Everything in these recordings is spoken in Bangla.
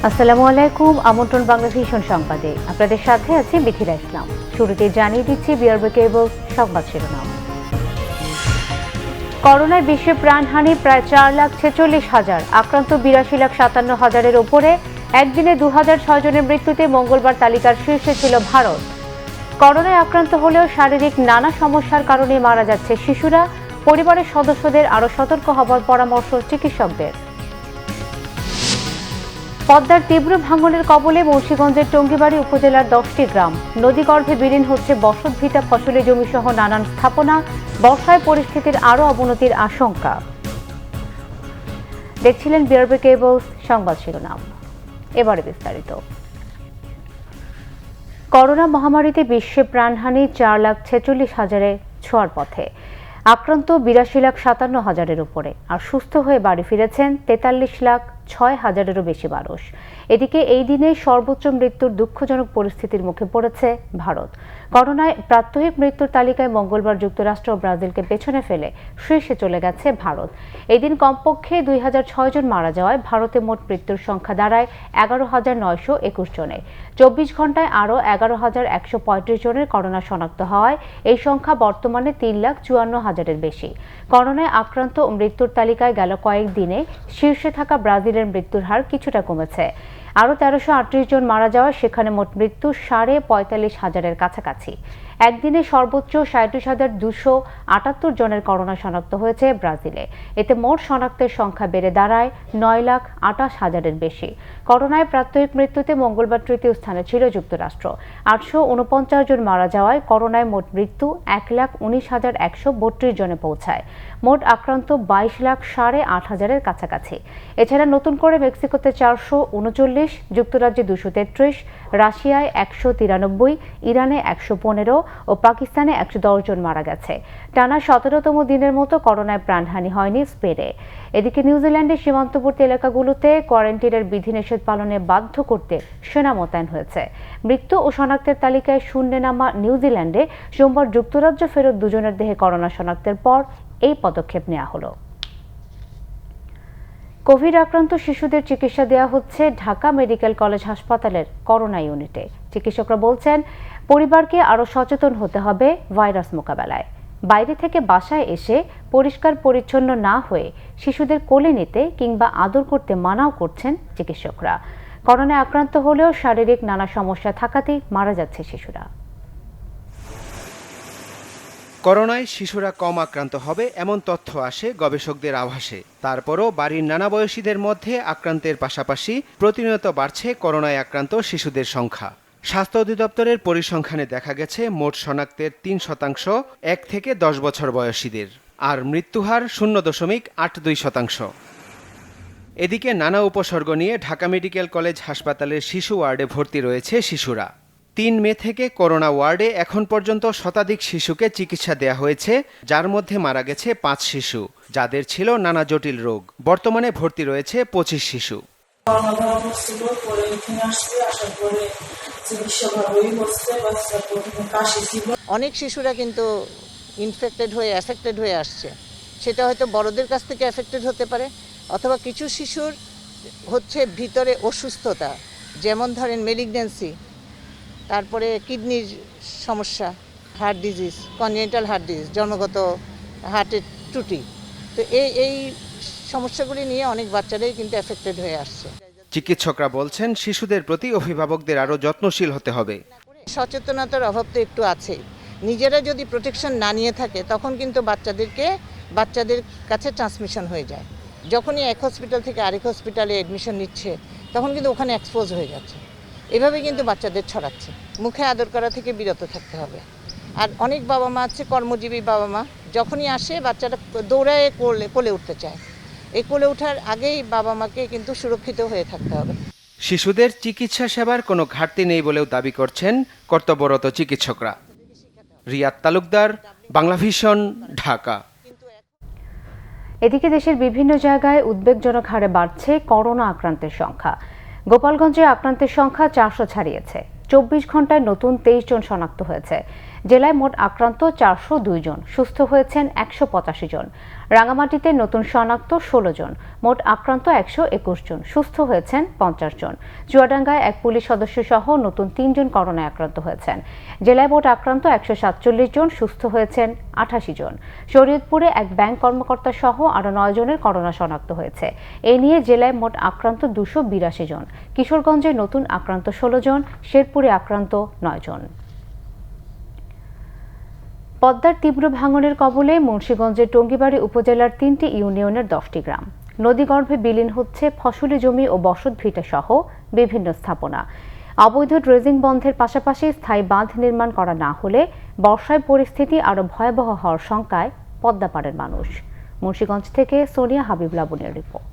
আসসালামু আলাইকুম। আমন্ত্রণ বাংলা ভিশন সংবাদে আপনাদের সাথে আছি মিথিলা ইসলাম। শুরুতে জানিয়ে দিচ্ছি বিআরবি কেবল সংবাদ শিরোনাম। করোনায় বিশ্বে প্রাণহানি প্রায় 4,46,000, আক্রান্ত 82,57,000-এর ওপরে। একদিনে 2,006 জনের মৃত্যুতে মঙ্গলবার তালিকার শীর্ষে ছিল ভারত। করোনায় আক্রান্ত হলেও শারীরিক নানা সমস্যার কারণে মারা যাচ্ছে শিশুরা। পরিবারের সদস্যদের আরও সতর্ক হবার পরামর্শ চিকিৎসকদের। পদ্মার তীব্র ভাঙনের কবলে মুন্সিগঞ্জের টঙ্গিবাড়ি উপজেলার 10টি গ্রাম। নদীগর্ভে বিলীন হচ্ছে বসতভিটা, ফসলি জমিসহ নানান স্থাপনা। বর্ষায় পরিস্থিতির আরও অবনতির আশঙ্কা। দেখছিলেন বিআরবি কেবল সংবাদ শিরোনাম, এবারে বিস্তারিত। করোনা মহামারীতে বিশ্বে প্রাণহানি 4,46,000-এ ছোঁয়ার পথে। আক্রান্ত 82,57,000-এর উপরে, আর সুস্থ হয়ে বাড়ি ফিরেছেন 43,06,000-এরও বেশি মানুষ। এদিকে এই দিনে সর্বোচ্চ মৃত্যুর দুঃখজনক পরিস্থিতির মুখে পড়েছে ভারত। করোনায় প্রাত্যহিক মৃত্যুর তালিকায় মঙ্গলবার যুক্তরাষ্ট্র ও ব্রাজিলকে পেছনে ফেলে শীর্ষে চলে গেছে ভারত। এদিন কমপক্ষে 2,006 জন মারা যাওয়ায় ভারতে মোট মৃত্যুর সংখ্যা দাঁড়ায় 11,921 জনে। 24 ঘন্টায় আরও 11,135 জনের করোনা শনাক্ত হওয়ায় এই সংখ্যা বর্তমানে 3,54,000-এর বেশি। করোনায় আক্রান্ত ও মৃত্যুর তালিকায় গেল কয়েকদিনে শীর্ষে থাকা ব্রাজিলের মৃত্যুর হার কিছুটা কমেছে। আরও 1,338 জন মারা যাওয়ায় সেখানে মোট মৃত্যু 45,500-এর কাছাকাছি। একদিনে সর্বোচ্চ 37,278 জনের করোনা শনাক্ত হয়েছে ব্রাজিলে। এতে মোট শনাক্তের সংখ্যা বেড়ে দাঁড়ায় 9,28,000-এর বেশি। করোনায় প্রাত্যহিক মৃত্যুতে মঙ্গলবার তৃতীয় স্থানে ছিল যুক্তরাষ্ট্র। 849 জন মারা যাওয়ায় করোনায় মোট মৃত্যু 1,19,132 জনে পৌঁছায়। মোট আক্রান্ত 22,08,000-এর কাছাকাছি। এছাড়া নতুন করে মেক্সিকোতে 439, যুক্তরাজ্যে 233, রাশিয়ায় 193, ইরানে 115 ও পাকিস্তানে 110 জন মারা গেছে। টানা 17তম দিনের মতো করোনায় প্রাণহানি হয়নি স্পেনে। এদিকে নিউজিল্যান্ডের সীমান্তবর্তী এলাকাগুলোতে কোয়ারেন্টাইনের বিধিনিষেধ পালনে বাধ্য করতে সেনা মোতায়েন হয়েছে। মৃত্যু ও শনাক্তের তালিকায় শূন্যে নামা নিউজিল্যান্ডে সোমবার যুক্তরাজ্য ফেরত 2 জনের দেহে করোনা শনাক্তের পর এই পদক্ষেপ নেওয়া হলো। কোভিড আক্রান্ত শিশুদের চিকিৎসা দেওয়া হচ্ছে ঢাকা মেডিকেল কলেজ হাসপাতালের করোনা ইউনিটে। চিকিৎসকরা বলছেন, পরিবারকে আরও সচেতন হতে হবে ভাইরাস মোকাবেলায়। বাইরে থেকে বাসায় এসে পরিষ্কার পরিচ্ছন্ন না হয়ে শিশুদের কোলে নিতে কিংবা আদর করতে মানাও করছেন চিকিৎসকরা। করোনায় আক্রান্ত হলেও শারীরিক নানা সমস্যা থাকাতেই মারা যাচ্ছে শিশুরা। করোনায় শিশুরা কম আক্রান্ত হবে এমন তথ্য আসে গবেষকদের আভাসে। তারপরও বাড়ির নানা বয়সীদের মধ্যে আক্রান্তের পাশাপাশি প্রতিনিয়ত বাড়ছে করোনায় আক্রান্ত শিশুদের সংখ্যা। স্বাস্থ্য অধিদপ্তরের পরিসংখ্যানে দেখা গেছে মোট শনাক্তের 3% 1 থেকে 10 বছর বয়সীদের, আর মৃত্যুহার 0.82%। এদিকে নানা উপসর্গ নিয়ে ঢাকা মেডিকেল কলেজ হাসপাতালের শিশু ওয়ার্ডে ভর্তি রয়েছে শিশুরা। 3 মে থেকে করোনা ওয়ার্ডে এখন পর্যন্ত শতাধিক শিশুকে চিকিৎসা দেয়া হয়েছে, যার মধ্যে মারা গেছে 5 শিশু, যাদের ছিল নানা জটিল রোগ। বর্তমানে ভর্তি রয়েছে 25 শিশু। অনেক শিশুরা কিন্তু ইনফেক্টেড হয়ে অ্যাফেক্টেড হয়ে আসছে। সেটা হয়তো বড়দের কাছ থেকে অ্যাফেক্টেড হতে পারে, অথবা কিছু শিশুর হচ্ছে ভিতরে অসুস্থতা, যেমন ধরেন মেলিগন্যান্সি, তারপরে কিডনির সমস্যা, heart disease, congenital heart disease, জন্মগত হার্টের ত্রুটি। তো এই সমস্যাগুলি নিয়ে অনেক বাচ্চারাই কিন্তু অ্যাফেক্টেড হয়ে আসছে। চিকিৎসকরা বলছেন, শিশুদের প্রতি অভিভাবকদের আরও যত্নশীল হতে হবে। সচেতনতার অভাব তো একটু আছে। নিজেরা যদি প্রোটেকশন না নিয়ে থাকে তখন কিন্তু বাচ্চাদের কাছে ট্রান্সমিশন হয়ে যায়। যখনই এক হসপিটাল থেকে আরেক হসপিটালে অ্যাডমিশন নিচ্ছে তখন কিন্তু ওখানে এক্সপোজ হয়ে যাচ্ছে। এভাবে কিন্তু বাচ্চাদের ছড়াচ্ছে। মুখে আদর করা থেকে বিরত থাকতে হবে। আর অনেক বাবা মা আছে, কর্মজীবী বাবা মা, যখনই আসে বাচ্চাটা দৌড়ায় কোলে উঠতে চায়। এই কোলে ওঠার আগেই বাবা মাকে কিন্তু সুরক্ষিত হয়ে থাকতে হবে। শিশুদের চিকিৎসা সেবার কোনো ঘাটতি নেই বলেও দাবি করছেন কর্তব্যরত চিকিৎসকরা। রিয়াদ তালুকদার, বাংলা ভিশন, ঢাকা। এদিকে দেশের বিভিন্ন জায়গায় উদ্বেগজনক হারে বাড়ছে করোনা আক্রান্তের সংখ্যা। গোপালগঞ্জে আক্রান্তের সংখ্যা 400 ছাড়িয়েছে। 24 ঘন্টায় নতুন 23 জন শনাক্ত হয়েছে। জেলায় মোট আক্রান্ত 402 জন, সুস্থ হয়েছেন 185 জন। রাঙামাটিতে নতুন শনাক্ত 16 জন, মোট আক্রান্ত 121 জন, সুস্থ হয়েছেন 50 জন। চুয়াডাঙ্গায় এক পুলিশ সদস্য সহ নতুন 3 জন করোনায় আক্রান্ত হয়েছেন। জেলায় মোট আক্রান্ত 147 জন, সুস্থ হয়েছেন 88 জন। শরীয়তপুরে এক ব্যাংক কর্মকর্তা সহ আরও 9 জনের করোনা শনাক্ত হয়েছে। এ নিয়ে জেলায় মোট আক্রান্ত 282 জন। কিশোরগঞ্জে নতুন আক্রান্ত 16 জন, শেরপুরে আক্রান্ত 9 জন। পদ্মার তীব্র ভাঙনের কবলে মুন্সিগঞ্জের টঙ্গিবাড়ি উপজেলার 3টি ইউনিয়নের 10টি গ্রাম। নদীগর্ভে বিলীন হচ্ছে ফসলি জমি ও বসতভিটা সহ বিভিন্ন স্থাপনা। অবৈধ ড্রেজিং বন্ধের পাশাপাশি স্থায়ী বাঁধ নির্মাণ করা না হলে বর্ষায় পরিস্থিতি আরও ভয়াবহ হওয়ার শঙ্কায় পদ্মাপাড়ের মানুষ। মুন্সিগঞ্জ থেকে সোনিয়া হাবিব লাবণীর রিপোর্ট।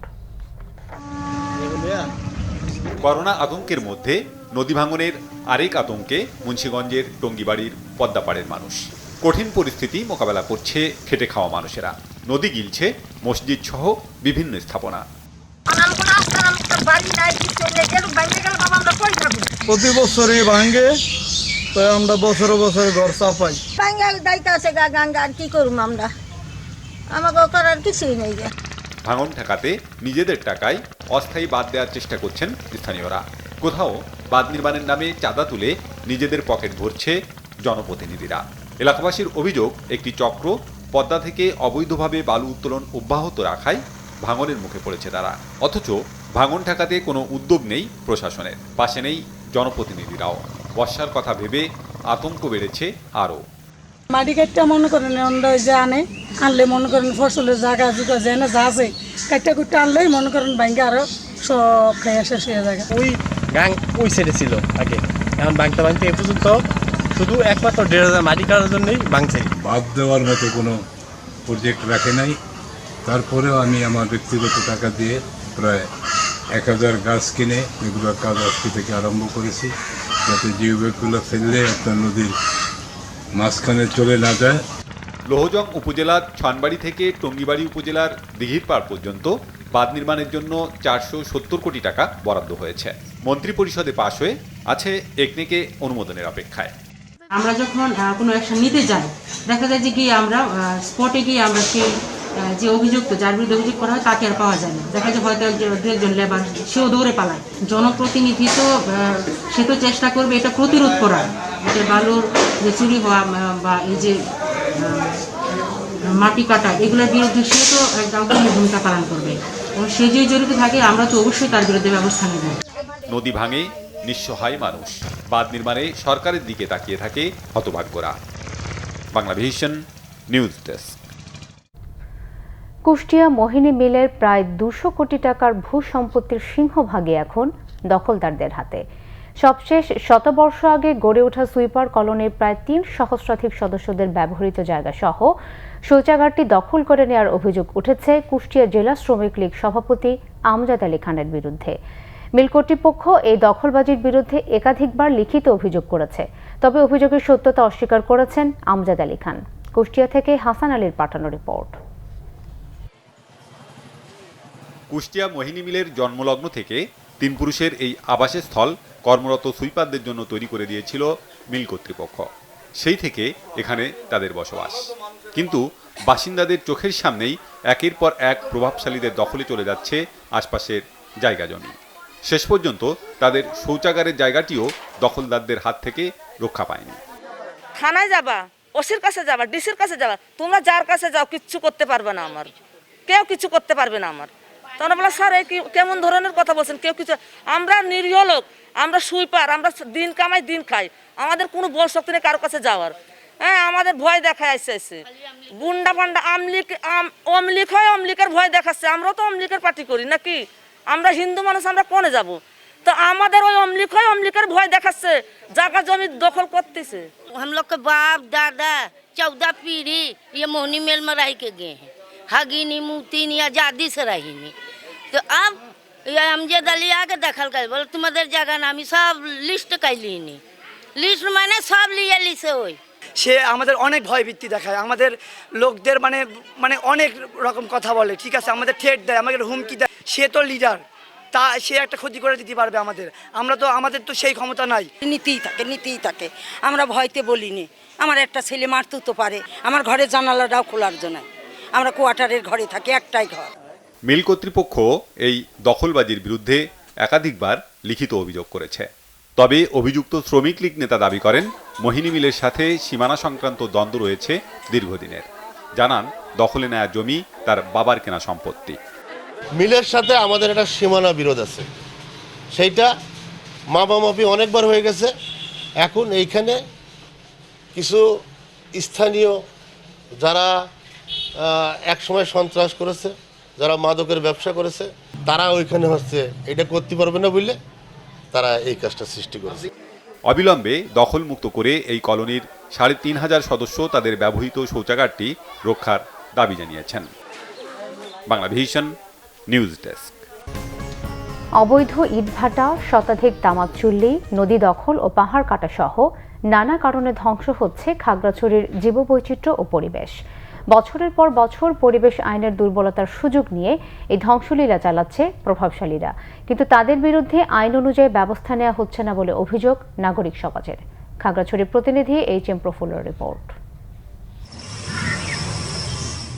করোনা আতঙ্কের মধ্যে নদী ভাঙনের আরেক আতঙ্কে মুন্সিগঞ্জের টঙ্গিবাড়ির পদ্মাপাড়ের মানুষ। কঠিন পরিস্থিতি মোকাবেলা করছে খেটে খাওয়া মানুষেরা। নদী গিলছে মসজিদ সহ বিভিন্ন স্থাপনা। প্রতি বছরই ভাঙ্গে, তো আমরা বছরে বছরে ঘর চাপাই। আছে গাঙ্গা, আর কি করুম আমরা, আমাকে করার কিছুই নেই। ভাঙন ঠেকাতে নিজেদের টাকায় অস্থায়ী বাঁধ দেওয়ার চেষ্টা করছেন স্থানীয়রা। কোথাও বাঁধ নির্মাণের নামে চাঁদা তুলে নিজেদের পকেট ভরছে জনপ্রতিনিধিরা। এলাকাবাসীর অভিযোগ, একটি চক্র পদ্মা থেকে অবৈধভাবে বালু উত্তোলন অব্যাহত রাখায় ভাঙনের মুখে পড়েছে তারা। অথচ ভাঙন ঠেকাতে কোনো উদ্যোগ নেই প্রশাসনের, পাশে নেই জনপ্রতিনিধিরাও। বর্ষার কথা ভেবে আতঙ্ক বেড়েছে আরও। মাটি কাটটা মনে করেন ওই যে আনলে মনে করেন ফসলের জায়গা জুগা যায় না, যা আছে কাটটা কুটটা আনলেই মনে করেন ভাঙ্গে আরো সব খাইয়া শেষ হয়ে যায়। ওই গাং ওই সাইডে ছিল আগে, এখন ভাঙতে ভাঙতে এ পর্যন্ত শুধু একমাত্র 1,500 মাটি কাটার জন্যই ভাঙছে। বাদ দেওয়ার মতো কোনো প্রজেক্ট রাখে নাই। তারপরেও আমি আমার ব্যক্তিগত টাকা দিয়ে প্রায় 1000 গাছ কিনে এগুলোর কাজ আজকে থেকে আরম্ভ করেছি, যাতে জিওব্যাগগুলো ফেললে একটা নদীর মাঝখানে চলে না যায়। লোহজং উপজেলার ছনবাড়ি থেকে টঙ্গিবাড়ি উপজেলার দিঘিরপাড় পর্যন্ত বাঁধ নির্মাণের জন্য 470 কোটি টাকা বরাদ্দ হয়েছে। মন্ত্রী পরিষদে পাশ হয়ে আছে একনেকে অনুমোদনের অপেক্ষায়। আমরা যখন কোনো অ্যাকশন নিতে যাই, দেখা যায় যে গিয়ে আমরা স্পটে গিয়ে আমরা সেই যে অভিযুক্ত, যার বিরুদ্ধে অভিযোগ করা হয় তাকে আর পাওয়া যায় না। দেখা যায় হয়তো দু একজন লেবার সেও দৌড়ে পালায়। জনপ্রতিনিধি তো সে তো চেষ্টা করবে এটা প্রতিরোধ করার, যে বালুর যে চুরি হওয়া বা এই যে মাটি কাটা, এগুলোর বিরুদ্ধে সে তো একটা ভূমিকা পালন করবে এবং সে যে জড়িত থাকে আমরা তো অবশ্যই তার বিরুদ্ধে ব্যবস্থা নেব। নদী ভাঙে নিঃসহায় মানুষ, বাঁধ নির্মাণে সরকারের দিকে তাকিয়ে থাকে হতভাগ্যরা। Banglavision news desk. কুষ্টিয়া মোহিনী মিলের প্রায় 200 কোটি টাকার ভূ সম্পত্তির সিংহভাগই এখন দখলদারদের হাতে। সবশেষ শতবর্ষ আগে গড়ে ওঠা সুইপার কলোনির প্রায় 3 সহস্রাধিক সদস্যদের ব্যবহৃত জায়গা সহ শৌচাগারটি দখল করে নেওয়ার অভিযোগ উঠেছে কুষ্টিয়া জেলা শ্রমিক লীগ সভাপতি আমজাদ আলী খানের বিরুদ্ধে। মিল কর্তৃপক্ষ এই দখলবাজির বিরুদ্ধে একাধিকবার লিখিত অভিযোগ করেছে, তবে অভিযোগের সত্যতা অস্বীকার করেছেন আমজাদ আলী খান। কুষ্টিয়া থেকে হাসান আলীর পাঠানো রিপোর্ট। কুষ্টিয়া মোহিনী মিলের জন্মলগ্ন থেকে 3 পুরুষের এই আবাসের স্থল কর্মরত সুইপারদের জন্য তৈরি করে দিয়েছিল মিল কর্তৃপক্ষ। সেই থেকে এখানে তাদের বসবাস, কিন্তু বাসিন্দাদের চোখের সামনেই একের পর এক প্রভাবশালীদের দখলে চলে যাচ্ছে আশপাশের জায়গা জমি। শেষ পর্যন্ত তাদের শৌচাগারের জায়গাটিও দখলদারদের হাত থেকে রক্ষা পায়নি। থানায় যাবা, ওসির কাছে যাবা, ডিসির কাছে যাবা, তোমরা যার কাছে যাও কিচ্ছু করতে পারবে না, আমার কেউ কিছু করতে পারবে না। আমার তখন বলে স্যার এই কেমন ধরনের কথা বলছেন, কেউ কিছু, আমরা নিরীহ লোক, আমরা সুইপার, আমরা দিন কামাই দিন খাই, আমাদের কোনো বল শক্তি নেই কারো কাছে যাওয়ার। হ্যাঁ, আমাদের ভয় দেখায় আসছে গুন্ডা ফান্ডা, অমলিক হয়, অমলিকের ভয় দেখাচ্ছে। আমরাও তো অমলিকের পার্টি করি নাকি, আমরা হিন্দু মানুষ, আমরা কোনে যাব? তো আমাদের ওই অমলিক হয়, অমলিকের ভয় দেখাচ্ছে, জায়গা জমি দখল করতেছে। हम लोग के बाप दादा 14 पीढ़ी ये मोहनी मेल में रह के गए हैं, हगीनी मुतीनी आजादी से रही नहीं। तो अब ये अमजद अली आके दखल कर बोले तुम्हारे जगह नामी सब लिस्ट कैली नहीं, लिस्ट मैंने सब लिए लिसे हुई। সে আমাদের অনেক ভয়ভীতি দেখায়, আমাদের লোকদের মানে অনেক রকম কথা বলে, ঠিক আছে, আমাদের থ্রেট দেয়, আমাদের হুমকি দেয়। সে তো লিডার, তা সে একটা ক্ষতি করে দিতে পারবে আমাদের তো সেই ক্ষমতা নাই। নীতিই থাকে আমরা ভয়তে বলিনি। আমার একটা ছেলে মারতেও তো পারে, আমার ঘরের জানালাটাও খোলার জন্য, আমরা কোয়ার্টারের ঘরে থাকি, একটাই ঘর। মিল কর্তৃপক্ষ এই দখলবাজির বিরুদ্ধে একাধিকবার লিখিত অভিযোগ করেছে। তবে অভিযুক্ত শ্রমিক লীগ নেতা দাবি করেন মোহিনী মিলের সাথে সীমানা সংক্রান্ত দ্বন্দ্ব রয়েছে দীর্ঘদিনের। জানান দখলে নেয়া জমি তার বাবার কেনা সম্পত্তি। মিলের সাথে আমাদের একটা সীমানা বিরোধ আছে, সেইটা মাপামাপি অনেকবার হয়ে গেছে। এখন এইখানে কিছু স্থানীয় যারা একসময় সন্ত্রাস করেছে, যারা মাদকের ব্যবসা করেছে, তারা ওইখানে এটা করতে পারবে না বলে তারা এই কাজটা সৃষ্টি করেছে। অবিলম্বে দখলমুক্ত করে এই কলোনির ৩৫০০ সদস্য তাদের ব্যবহৃত শৌচাগারটি রক্ষার দাবি জানিয়েছেন। Bangla vision news desk. অবৈধ ইটভাটা, শতাধিক তামাক চুল্লি, নদী দখল ও পাহাড় কাটা সহ নানা কারণে ধ্বংস হচ্ছে খাগড়াছড়ির জীববৈচিত্র্য ও পরিবেশ। বছরের পর বছর পরিবেশ আইনের দুর্বলতার সুযোগ নিয়ে এই ধ্বংসলীলা চালাচ্ছে প্রভাবশালীরা, কিন্তু তাদের বিরুদ্ধে আইন অনুযায়ী ব্যবস্থা নেওয়া হচ্ছে না বলে অভিযোগ নাগরিক সমাজের। খাগড়াছড়ির প্রতিনিধি HM প্রফুল্লর রিপোর্ট।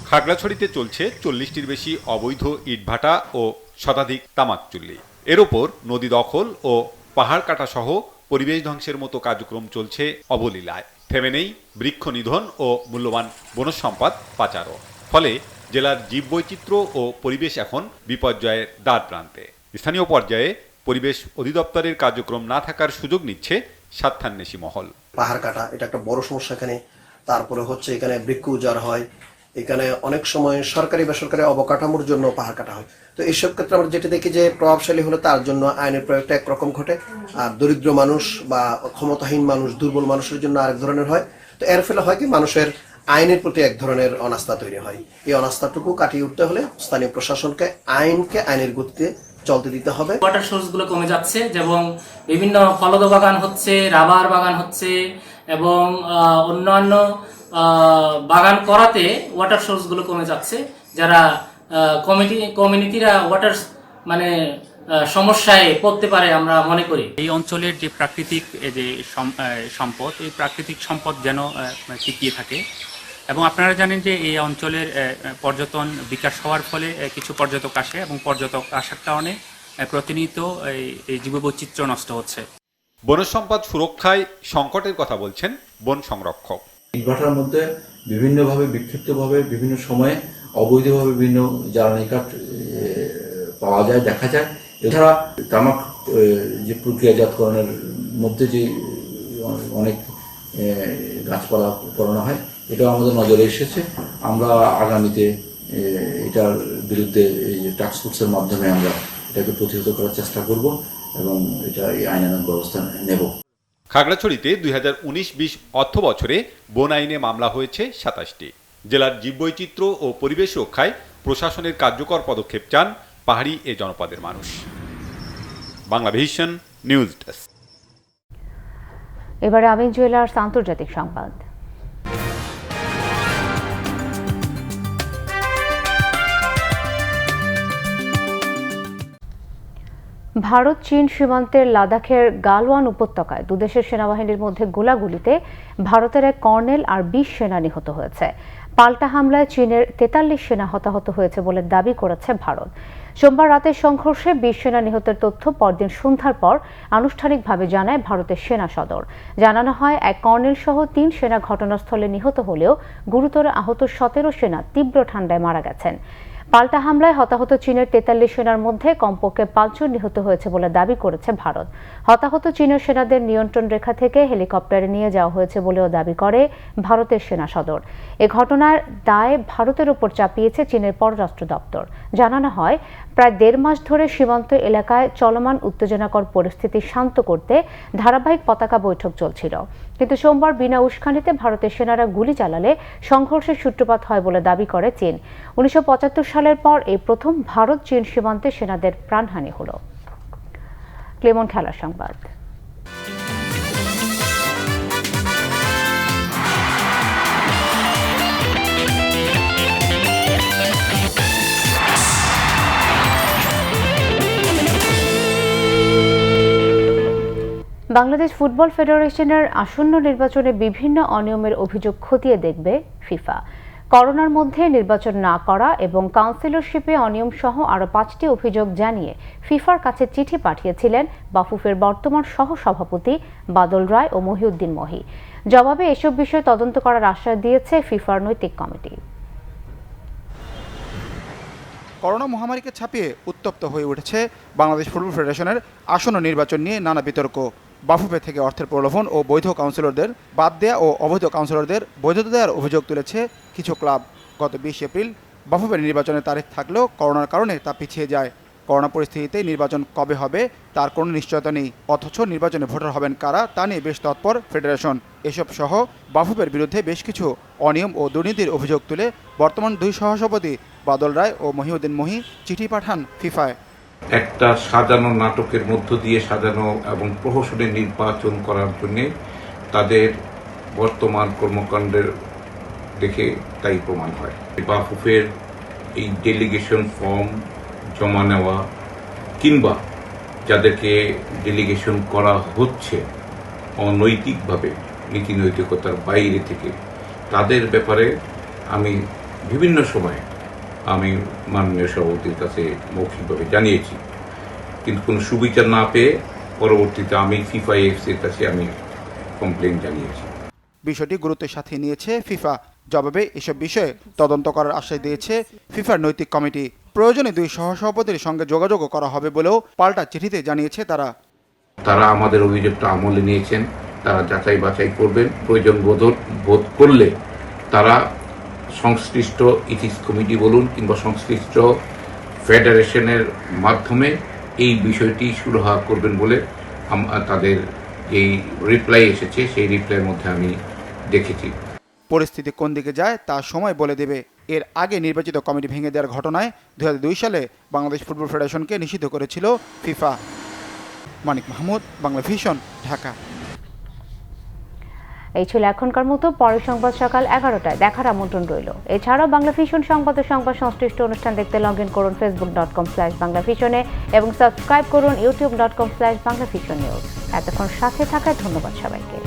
খাগড়াছড়িতে চলছে ৪০টির বেশি অবৈধ ইটভাটা ও শতাধিক তামাক চুল্লি। এর ওপর নদী দখল ও পাহাড় কাটা সহ পরিবেশ ধ্বংসের মতো কার্যক্রম চলছে অবলীলায়। থেমে নেই বৃক্ষ নিধন ও মূল্যবান বনজ সম্পদ পাচারও। ফলে জেলার জীববৈচিত্র্য ও পরিবেশ এখন বিপর্যয়ের দ্বার প্রান্তে। স্থানীয় পর্যায়ে পরিবেশ অধিদপ্তরের কার্যক্রম না থাকার সুযোগ নিচ্ছে স্বার্থান্বেষী মহল। পাহাড় কাটা এটা একটা বড় সমস্যা এখানে। তারপরে এখানে বৃক্ষ উজাড় হয়, এখানে অনেক সময় সরকারি বেসরকারি অবকাঠামোর জন্য পাহাড় কাটা হয়। তো এইসব ক্ষেত্রে আমরা যেটা দেখি যে প্রভাবশালী হলে তার জন্য আইনের প্রয়োগটা একরকম ঘটে, আর দরিদ্র মানুষ বা ক্ষমতাহীন মানুষ, দুর্বল মানুষের জন্য আরেক ধরনের হয়। তো এর ফলে হয় কি, মানুষের আইনের প্রতি এক ধরনের অনাস্থা তৈরি হয়। এই অনাস্থাটুকু কাটিয়ে উঠতে হলে স্থানীয় প্রশাসনকে আইনের গতিতে চলতে দিতে হবে। ওয়াটার সোর্স গুলো কমে যাচ্ছে, এবং বিভিন্ন ফলদ বাগান হচ্ছে, রাবার বাগান হচ্ছে, এবং অন্যান্য বাগান করাতে ওয়াটার সোর্স গুলো কমে যাচ্ছে। যারা কমিউনিটিরা ওয়াটার সমস্যায় পড়তে পারে আমরা মনে করি। এই অঞ্চলের যে প্রাকৃতিক যে সম্পদ, এই প্রাকৃতিক সম্পদ যেন টিকিয়ে থাকে। এবং আপনারা জানেন যে এই অঞ্চলের পর্যটন বিকাশ হওয়ার ফলে কিছু পর্যটক আসে, এবং পর্যটক আসার কারণে প্রতিনিয়ত এই জীববৈচিত্র্য নষ্ট হচ্ছে। বনজ সম্পদ সুরক্ষায় সংকটের কথা বলছেন বন সংরক্ষক। ইটভাটার মধ্যে বিভিন্নভাবে বিক্ষিপ্তভাবে বিভিন্ন সময়ে অবৈধভাবে বিভিন্ন জ্বালানি কাঠ পাওয়া যায়, দেখা যায়। এছাড়া তামাক যে প্রক্রিয়াজাতকরণের মধ্যে যে অনেক গাছপালা করানো হয়, এটাও আমাদের নজরে এসেছে। আমরা আগামীতে এটার বিরুদ্ধে এই টাস্কফোর্সের মাধ্যমে আমরা এটাকে প্রতিহত করার চেষ্টা করব, এবং এটা এই আইনানুগ ব্যবস্থা নেব। খাগড়াছড়িতে 2019-20 অর্থ বছরে বন আইনে মামলা হয়েছে 27টি। জেলার জীববৈচিত্র্য ও পরিবেশ রক্ষায় প্রশাসনের কার্যকর পদক্ষেপ চান পাহাড়ি এ জনপদের মানুষ। Bangla vision news desk. এবারে আমিন জুয়েলার্স আন্তর্জাতিক সংবাদ। ভারত চীন সীমান্তের লাদাখের গালওয়ান উপত্যকায় দুদেশের সেনাবাহিনীর মধ্যে গোলাগুলিতে ভারতের এক কর্নেল আর 20 সেনা নিহত হয়েছে। পাল্টা হামলায় চীনের 43 সেনা হতাহত হয়েছে বলে দাবি করেছে ভারত। সোমবার রাতের সংঘর্ষে 20 সেনা নিহতের তথ্য পরদিন সন্ধ্যার পর আনুষ্ঠানিকভাবে জানায় ভারতের সেনা সদর। জানানো হয়, এক কর্নেল সহ 3 সেনা ঘটনাস্থলে নিহত হলেও গুরুতর আহত 17 সেনা তীব্র ঠান্ডায় মারা গেছেন। পাল্টা হামলায় হতাহত চীনের 43 সেনার মধ্যে কমপক্ষে 5 জন নিহত হয়েছে বলে দাবি করেছে ভারত। হতাহত চীনের সেনাদের নিয়ন্ত্রণ রেখা থেকে হেলিকপ্টারে নিয়ে যাওয়া হয়েছে বলেও দাবি করে ভারতের সেনা সদর। এ ঘটনার দায় ভারতের উপর চাপিয়েছে চীনের পররাষ্ট্র দপ্তর। জানানো হয়, প্রায় 1.5 মাস ধরে সীমান্ত এলাকায় চলমান উত্তেজনাকর পরিস্থিতি শান্ত করতে ধারাবাহিক পতাকা বৈঠক চলছিল, কিন্তু সোমবার বিনা উস্কানিতে ভারতের সেনারা গুলি চালালে সংঘর্ষের সূত্রপাত হয় বলে দাবি করে চীন। 1975 সালের পর এই প্রথম ভারত চীন সীমান্তে সেনাদের প্রাণহানি হলো। ক্লেমন খেলার সংবাদ। বাংলাদেশ ফুটবল ফেডারেশনের আসন্ন নির্বাচনে বিভিন্ন অনিয়মের অভিযোগ খতিয়ে দেখবে ফিফা। করোনার মধ্যে নির্বাচন না করা এবং কাউন্সিলরশিপে অনিয়ম সহ আরও 5টি অভিযোগ জানিয়ে ফিফার কাছে চিঠি পাঠিয়েছিলেন বাফুফের বর্তমান সহ-সভাপতি বাদল রায় ও মহিউদ্দিন মহি। জবাবে এসব বিষয়ে তদন্ত করার আশ্বাস দিয়েছে ফিফার নৈতিক কমিটি। করোনা মহামারীকে ছাপিয়ে উত্তপ্ত হয়ে উঠেছে বাংলাদেশ ফুটবল ফেডারেশনের আসন্ন নির্বাচন নিয়ে নানা বিতর্ক। বাফুফে থেকে অর্থের প্রলোভন ও বৈধ কাউন্সিলরদের বাদ দেয়া ও অবৈধ কাউন্সিলরদের বৈধতা দেওয়ার অভিযোগ তুলেছে কিছু ক্লাব। গত 20 এপ্রিল বাফুফের নির্বাচনের তারিখ থাকলেও করোনার কারণে তা পিছিয়ে যায়। করোনা পরিস্থিতিতে নির্বাচন কবে হবে তার কোনো নিশ্চয়তা নেই, অথচ নির্বাচনে ভোটার হবেন কারা তা নিয়ে বেশ তৎপর ফেডারেশন। এসব সহ বাফুফের বিরুদ্ধে বেশ কিছু অনিয়ম ও দুর্নীতির অভিযোগ তুলে বর্তমান 2 সহসভাপতি বাদল রায় ও মহিউদ্দিন মহি চিঠি পাঠান ফিফায়। একটা সাজানো নাটকের মধ্য দিয়ে সাজানো এবং প্রহসনের নির্বাচন করার জন্য তাদের বর্তমান কর্মকাণ্ডের দেখে তাই প্রমাণ হয়। বাফুফের এই ডেলিগেশন ফর্ম জমা নেওয়া কিংবা যাদেরকে ডেলিগেশন করা হচ্ছে অনৈতিকভাবে, নীতি নৈতিকতার বাইরে থেকে, তাদের ব্যাপারে আমি বিভিন্ন সময়ে মাননীয় সভাপতির কাছে মৌখিকভাবে জানিয়েছি, কিন্তু কোনো সুবিচার না পেয়ে পরবর্তীতে আমি ফিফা এফসির কাছে আমি কমপ্লেন জানিয়েছি। বিষয়টি গুরুত্বের সাথে নিয়েছে ফিফা। জবাবে এসব বিষয়ে তদন্ত করার আশ্বাস দিয়েছে ফিফার নৈতিক কমিটি। প্রয়োজনে 2 সহসভাপতির সঙ্গে যোগাযোগ করা হবে বলেও পাল্টা চিঠিতে জানিয়েছে তারা আমাদের অভিযোগটা আমলে নিয়েছেন, তারা যাচাই বাছাই করবেন, প্রয়োজন বোধ করলে তারা সংশ্লিষ্ট ইথিক্স কমিটি বলুন কিংবা সংশ্লিষ্ট ফেডারেশনের মাধ্যমে এই বিষয়টি সুরাহা করবেন বলে তাদের এই রিপ্লাই এসেছে, সেই রিপ্লাইয়ের মধ্যে আমি দেখেছি। পরিস্থিতি কোন দিকে যায় তা সময় বলে দেবে। এর আগে নির্বাচিত কমিটি ভেঙে দেওয়ার ঘটনায় 2002 সালে বাংলাদেশ ফুটবল ফেডারেশনকে নিষিদ্ধ করেছিল ফিফা। মানিক মাহমুদ, বাংলা ভিশন, ঢাকা। এই ছিল এখনকার মতো। পরের সংবাদ সকাল 11টায় দেখার আমন্ত্রণ রইল। এছাড়াও বাংলা ভিশন সংবাদ ও সংবাদ সংশ্লিষ্ট অনুষ্ঠান দেখতে লগ ইন করুন facebook.com/বাংলাভিশনে এবং সাবস্ক্রাইব করুন youtube.com/বাংলাভিশন নিউজ। এতক্ষণ সাথে থাকায় ধন্যবাদ সবাইকে।